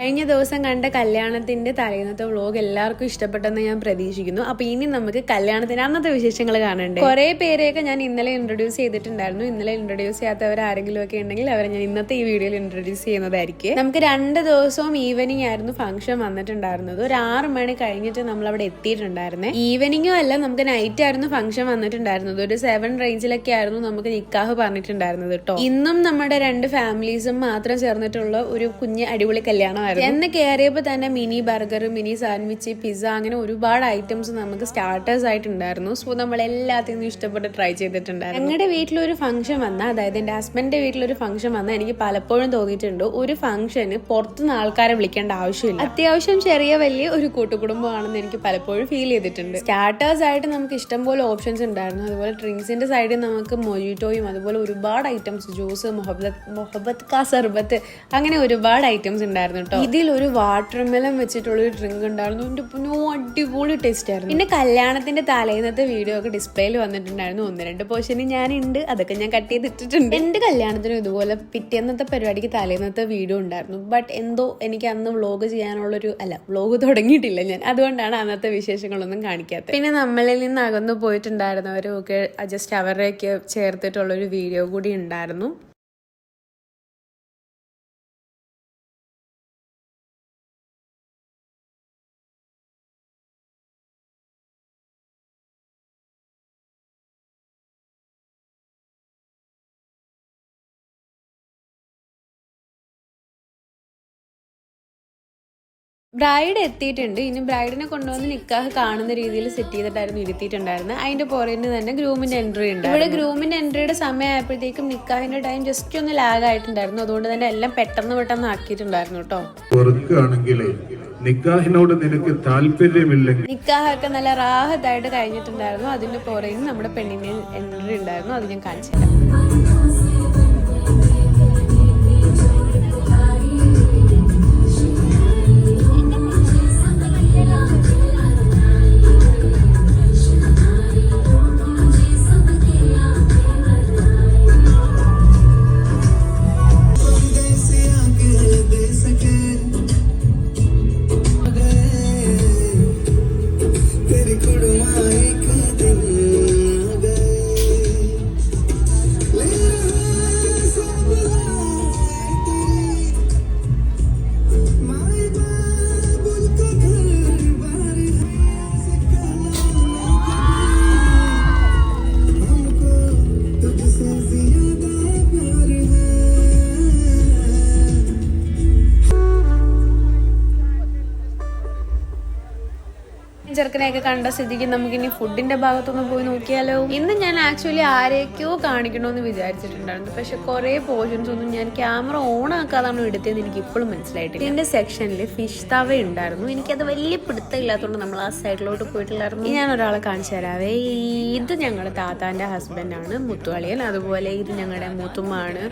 കഴിഞ്ഞ ദിവസം കണ്ട കല്യാണത്തിന്റെ തലേന്നത്തെ വ്ലോഗ് എല്ലാവർക്കും ഇഷ്ടപ്പെട്ടെന്ന് ഞാൻ പ്രതീക്ഷിക്കുന്നു. അപ്പൊ ഇനി നമുക്ക് കല്യാണത്തിന് അന്നത്തെ വിശേഷങ്ങൾ കാണണ്ടേ. കുറെ പേരെയൊക്കെ ഞാൻ ഇന്നലെ ഇൻട്രൊഡ്യൂസ് ചെയ്തിട്ടുണ്ടായിരുന്നു. ഇന്നലെ ഇൻട്രൊഡ്യൂസ് ചെയ്യാത്തവർ ആരെങ്കിലും ഒക്കെ ഉണ്ടെങ്കിൽ അവരെ ഞാൻ ഇന്നത്തെ ഈ വീഡിയോയിൽ ഇൻട്രൊഡ്യൂസ് ചെയ്യുന്നതായിരിക്കും. നമുക്ക് 2 ദിവസവും ഈവനിങ് ആയിരുന്നു ഫംഗ്ഷൻ വന്നിട്ടുണ്ടായിരുന്നത്. ഒരു 6 മണി കഴിഞ്ഞിട്ട് നമ്മൾ അവിടെ എത്തിയിട്ടുണ്ടായിരുന്നേ. ഈവനിങ്ങും അല്ല, നമുക്ക് നൈറ്റ് ആയിരുന്നു ഫംഗ്ഷൻ വന്നിട്ടുണ്ടായിരുന്നത്. ഒരു 7 റേഞ്ചിലൊക്കെ ആയിരുന്നു നമുക്ക് നിക്കാഹ് പറഞ്ഞിട്ടുണ്ടായിരുന്നത് കേട്ടോ. ഇന്നും നമ്മുടെ 2 ഫാമിലീസും മാത്രം ചേർന്നിട്ടുള്ള ഒരു കുഞ്ഞ് അടിപൊളി കല്യാണം. എന്ന് കയറിയപ്പോൾ തന്നെ mini burger, mini sandwich, pizza, അങ്ങനെ ഒരുപാട് ഐറ്റംസ് നമുക്ക് സ്റ്റാർട്ടേഴ്സ് ആയിട്ടുണ്ടായിരുന്നു. സോ നമ്മൾ എല്ലാത്തിനും ഇഷ്ടപ്പെട്ട് ട്രൈ ചെയ്തിട്ടുണ്ടായിരുന്നു. ഞങ്ങളുടെ വീട്ടിലൊരു ഫംഗ്ഷൻ വന്നാൽ, അതായത് എൻ്റെ ഹസ്ബൻഡിന്റെ വീട്ടിലൊരു ഫംഗ്ഷൻ വന്നാൽ എനിക്ക് പലപ്പോഴും തോന്നിയിട്ടുണ്ട് ഒരു ഫംഗ്ഷന് പുറത്തുനിന്ന് ആൾക്കാരെ വിളിക്കേണ്ട ആവശ്യമില്ല. അത്യാവശ്യം ചെറിയ വലിയ ഒരു കൂട്ടുകുടുംബമാണെന്ന് എനിക്ക് പലപ്പോഴും ഫീൽ ചെയ്തിട്ടുണ്ട്. സ്റ്റാർട്ടേഴ്സ് ആയിട്ട് നമുക്ക് ഇഷ്ടംപോലെ ഓപ്ഷൻസ് ഉണ്ടായിരുന്നു. അതുപോലെ ഡ്രിങ്ക്സിന്റെ സൈഡിൽ നമുക്ക് മൊജിറ്റോയും അതുപോലെ ഒരുപാട് ഐറ്റംസ്, ജ്യൂസ്, മൊഹബത്ത് കാ സർബത്ത്, അങ്ങനെ ഒരുപാട് ഐറ്റംസ് ഉണ്ടായിരുന്നു കേട്ടോ. ഇതിൽ ഒരു വാട്ടർമെലൺ വെച്ചിട്ടുള്ളൊരു ഡ്രിങ്ക് ഉണ്ടായിരുന്നു. എൻ്റെ പൊന്നോ, അടിപൊളി ടേസ്റ്റ് ആയിരുന്നു. പിന്നെ കല്യാണത്തിന്റെ തലേന്നത്തെ വീഡിയോ ഒക്കെ ഡിസ്പ്ലേയിൽ വന്നിട്ടുണ്ടായിരുന്നു. 1-2 പോർഷന് ഞാനുണ്ട്, അതൊക്കെ ഞാൻ കട്ട് ചെയ്തിട്ടിട്ടുണ്ട്. എന്റെ കല്യാണത്തിന് ഇതുപോലെ പിറ്റേന്നത്തെ പരിപാടിക്ക് തലേന്നത്തെ വീഡിയോ ഉണ്ടായിരുന്നു. ബട്ട് എന്തോ എനിക്ക് അന്ന് വ്ലോഗ് ചെയ്യാനുള്ളൊരു വ്ലോഗ് തുടങ്ങിയിട്ടില്ല ഞാൻ, അതുകൊണ്ടാണ് അന്നത്തെ വിശേഷങ്ങളൊന്നും കാണിക്കാത്തത്. പിന്നെ നമ്മളിൽ നിന്ന് അകന്നു പോയിട്ടുണ്ടായിരുന്നവരും ഒക്കെ ജസ്റ്റ് അവരെയൊക്കെ ചേർത്തിട്ടുള്ളൊരു വീഡിയോ കൂടി ഉണ്ടായിരുന്നു. ബ്രൈഡ് എത്തിയിട്ടുണ്ട്. ഇനി ബ്രൈഡിനെ കൊണ്ടുവന്ന് നിക്കാഹ് കാണുന്ന രീതിയിൽ സെറ്റ് ചെയ്തിട്ടായിരുന്നു ഇരുത്തിയിട്ടുണ്ടായിരുന്നത്. അതിന്റെ പുറകിന് തന്നെ ഗ്രൂമിന്റെ എൻട്രി ഉണ്ട്. ഇവിടെ ഗ്രൂമിന്റെ എൻട്രിയുടെ സമയമായപ്പോഴത്തേക്കും നിക്കാഹിന്റെ ടൈം ജസ്റ്റ് ഒന്ന് ലാഗ് ആയിട്ടുണ്ടായിരുന്നു. അതുകൊണ്ട് തന്നെ എല്ലാം പെട്ടെന്ന് ആക്കിയിട്ടുണ്ടായിരുന്നു കേട്ടോ. നിക്കാഹിനോട് നിനക്ക് താല്പര്യമില്ലെങ്കിൽ നിക്കാഹൊക്കെ നല്ല റാഹത്തായിട്ട് കഴിഞ്ഞിട്ടുണ്ടായിരുന്നു. അതിന്റെ പുറകിൽ നമ്മുടെ പെണ്ണിന്റെ എൻട്രി ഉണ്ടായിരുന്നു. അത് ഞാൻ കാണിച്ചില്ല. ചെറുക്കനെയൊക്കെ കണ്ട സ്ഥിതിക്ക് നമുക്കിനി ഫുഡിന്റെ ഭാഗത്തൊന്ന് പോയി നോക്കിയാലോ. ഇന്ന് ഞാൻ ആക്ച്വലി ആരെയൊക്കെയോ കാണിക്കണമെന്ന് വിചാരിച്ചിട്ടുണ്ടായിരുന്നു. പക്ഷെ കുറെ പോർഷൻസ് ഒന്നും ഞാൻ ക്യാമറ ഓൺ ആക്കാതാണ് എടുത്തതെന്ന് എനിക്ക് ഇപ്പോഴും മനസ്സിലായിട്ടില്ല. ഇതിന്റെ സെക്ഷനിൽ ഫിഷ് തവ ഉണ്ടായിരുന്നു. എനിക്കത് വലിയ പിടുത്തമില്ലാത്തതുകൊണ്ട് നമ്മൾ ആ സൈഡിലോട്ട് പോയിട്ടുണ്ടായിരുന്നു. ഞാൻ ഒരാളെ കാണിച്ചു തരാവേ. ഇത് ഞങ്ങളുടെ താത്താന്റെ ഹസ്ബൻഡാണ്, മുത്തുവളിയൻ. അതുപോലെ ഇത് ഞങ്ങളുടെ മുത്തുമ്മാണ്.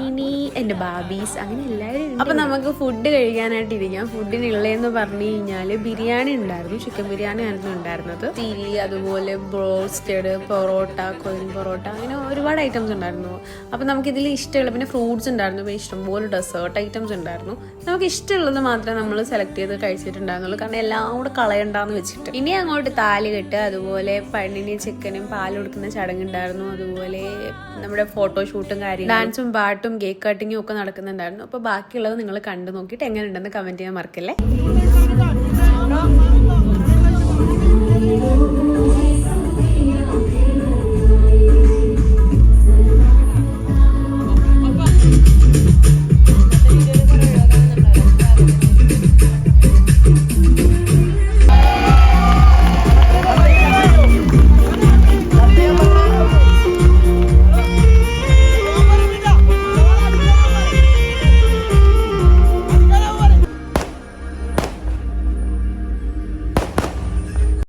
ഇനി എന്റെ ബാബീസ്, അങ്ങനെ എല്ലാവരും. അപ്പൊ നമുക്ക് ഫുഡ് കഴിക്കാനായിട്ട് ഇരിക്കാം. ഫുഡിനുള്ളതെന്ന് പറഞ്ഞു കഴിഞ്ഞാല് ബിരിയാണി ഉണ്ടായിരുന്നു, ചിക്കൻ ബിരിയാണി ആയിരുന്നു ഉണ്ടായിരുന്നത്. തിരി, അതുപോലെ ബ്രോസ്റ്റഡ്, പൊറോട്ട, കൊയിൻ പൊറോട്ട, അങ്ങനെ ഒരുപാട് ഐറ്റംസ് ഉണ്ടായിരുന്നു. അപ്പൊ നമുക്ക് ഇതിൽ ഇഷ്ടമുള്ള, പിന്നെ ഫ്രൂട്ട്സ് ഉണ്ടായിരുന്നു, പിന്നെ ഇഷ്ടംപോലെ ഡെസേർട്ട് ഐറ്റംസ് ഉണ്ടായിരുന്നു. നമുക്ക് ഇഷ്ടമുള്ളത് മാത്രമേ നമ്മൾ സെലക്ട് ചെയ്ത് കഴിച്ചിട്ടുണ്ടായിരുന്നുള്ളൂ, കാരണം എല്ലാം കൂടെ കളയണ്ടെന്ന് വെച്ചിട്ട്. ഇനി അങ്ങോട്ട് താലി കെട്ട്, അതുപോലെ പെണ്ണിനും ചെക്കനും പാൽ കൊടുക്കുന്ന ചടങ്ങുണ്ടായിരുന്നു. അതുപോലെ നമ്മുടെ ഫോട്ടോഷൂട്ടും കാര്യം, ഡാൻസും പാട്ടും കേക്ക് കട്ടിങ്ങും ഒക്കെ നടക്കുന്നുണ്ടായിരുന്നു. അപ്പൊ ബാക്കിയുള്ളത് നിങ്ങൾ കണ്ടു നോക്കിയിട്ട് എങ്ങനെയുണ്ടെന്ന് കമന്റ് ചെയ്യാൻ മറക്കല്ലേ.